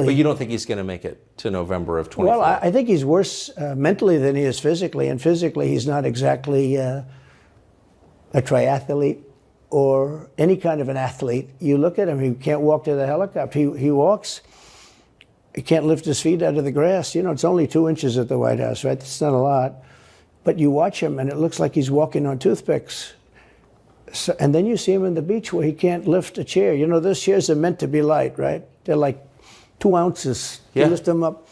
But you don't think he's going to make it to November of 24? Well, I think he's worse mentally than he is physically, and physically he's not exactly a triathlete or any kind of an athlete. You look at him, he can't walk to the helicopter. He walks, he can't lift his feet out of the grass. You know, it's only 2 inches at the White House, right? It's not a lot. But you watch him, and it looks like he's walking on toothpicks. So, and then you see him on the beach where he can't lift a chair. You know, those chairs are meant to be light, right? They're like 2 ounces. Yeah. You lift them up.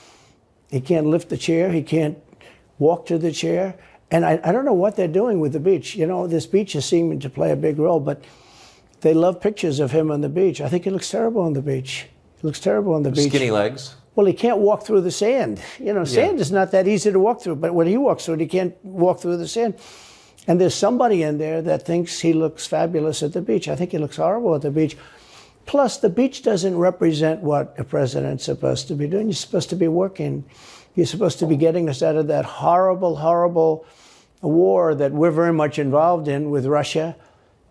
He can't lift the chair. He can't walk to the chair. And I don't know what they're doing with the beach. You know, this beach is seeming to play a big role, but they love pictures of him on the beach. I think he looks terrible on the beach. He looks terrible on the beach. Skinny legs. Well, he can't walk through the sand. You know, sand is not that easy to walk through, but when he walks through it, he can't walk through the sand. And there's somebody in there that thinks he looks fabulous at the beach. I think he looks horrible at the beach. Plus, the beach doesn't represent what a president's supposed to be doing. You're supposed to be working. You're supposed to be getting us out of that horrible, horrible war that we're very much involved in with Russia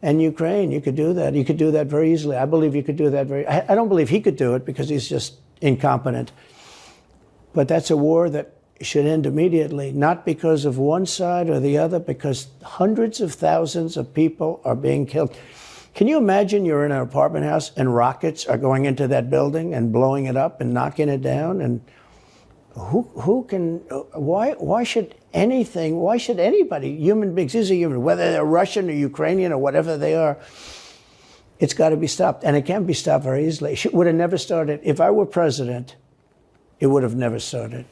and Ukraine. You could do that. You could do that very easily. I believe you could do that I don't believe he could do it because he's just incompetent. But that's a war that should end immediately, not because of one side or the other, because hundreds of thousands of people are being killed. Can you imagine you're in an apartment house and rockets are going into that building and blowing it up and knocking it down? And why should anybody, human beings, these are human, whether they're Russian or Ukrainian or whatever they are, it's got to be stopped. And it can be stopped very easily. It would have never started. If I were president, it would have never started.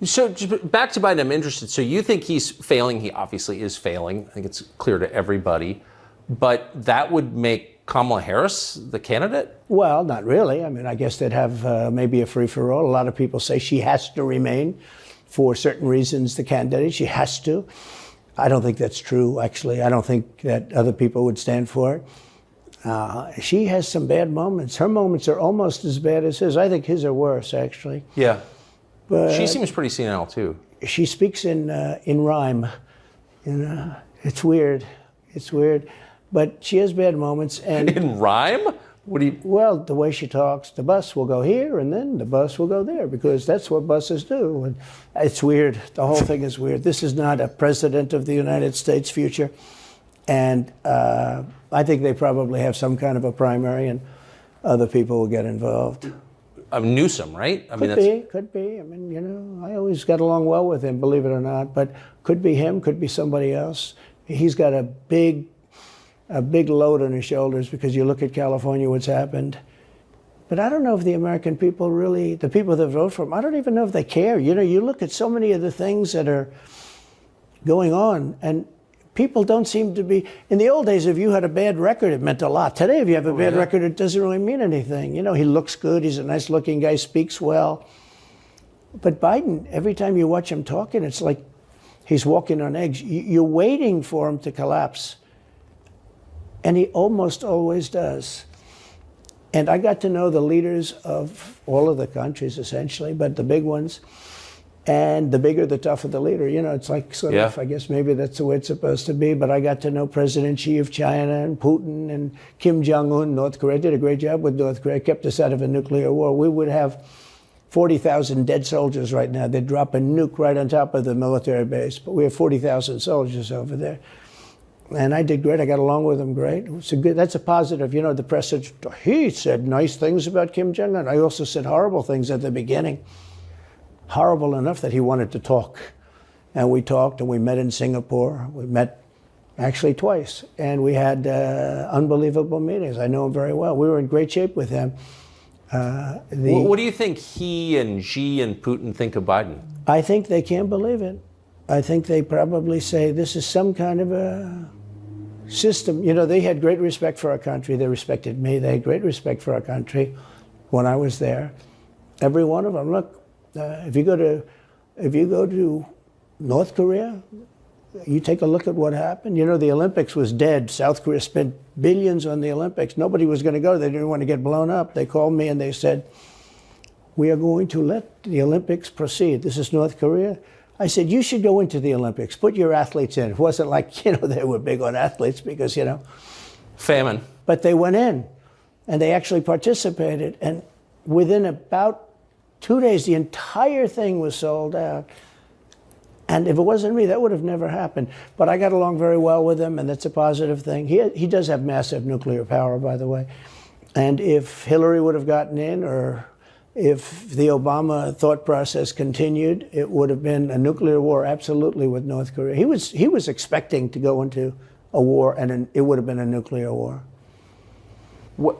So back to Biden, I'm interested. So you think he's failing? He obviously is failing. I think it's clear to everybody. But that would make Kamala Harris the candidate? Well, not really. I mean, I guess they'd have maybe a free-for-all. A lot of people say she has to remain for certain reasons the candidate. She has to. I don't think that's true, actually. I don't think that other people would stand for it. She has some bad moments. Her moments are almost as bad as his. I think his are worse, actually. Yeah. But she seems pretty senile, too. She speaks in rhyme. It's weird. It's weird. But she has bad moments. And in rhyme? What do you... Well, the way she talks, the bus will go here and then the bus will go there because that's what buses do. And it's weird. The whole thing is weird. This is not a president of the United States future. And I think they probably have some kind of a primary and other people will get involved. Newsom, right? Could be. I mean, you know, I always got along well with him, believe it or not. But could be him, could be somebody else. He's got a big load on his shoulders because you look at California, what's happened. But I don't know if the American people really, the people that vote for him, I don't even know if they care. You know, you look at so many of the things that are going on, and people don't seem to be, in the old days, if you had a bad record, it meant a lot. Today, if you have a bad record, it doesn't really mean anything. You know, he looks good, he's a nice looking guy, speaks well. But Biden, every time you watch him talking, it's like he's walking on eggs. You're waiting for him to collapse. And he almost always does. And I got to know the leaders of all of the countries, essentially, but the big ones. And the bigger, the tougher the leader. You know, it's like sort of, I guess maybe that's the way it's supposed to be. But I got to know President Xi of China and Putin and Kim Jong-un, North Korea. Did a great job with North Korea, kept us out of a nuclear war. We would have 40,000 dead soldiers right now. They'd drop a nuke right on top of the military base. But we have 40,000 soldiers over there. And I did great. I got along with him great. That's a positive. You know, the press said, he said nice things about Kim Jong-un. I also said horrible things at the beginning. Horrible enough that he wanted to talk. And we talked, and we met in Singapore. We met actually twice. And we had unbelievable meetings. I know him very well. We were in great shape with him. What do you think he and Xi and Putin think of Biden? I think they can't believe it. I think they probably say this is some kind of a system. You know, they had great respect for our country. They respected me. They had great respect for our country when I was there. Every one of them. Look, if you go to North Korea, you take a look at what happened. You know, the Olympics was dead. South Korea spent billions on the Olympics. Nobody was going to go. They didn't want to get blown up. They called me and they said, we are going to let the Olympics proceed. This is North Korea. I said, you should go into the Olympics. Put your athletes in. It wasn't like, you know, they were big on athletes because, you know. Famine. But they went in and they actually participated. And within about 2 days, the entire thing was sold out. And if it wasn't me, that would have never happened. But I got along very well with him, and that's a positive thing. He does have massive nuclear power, by the way. And if Hillary would have gotten in, or if the Obama thought process continued, it would have been a nuclear war, absolutely, with North Korea. He was expecting to go into a war, and it would have been a nuclear war. What,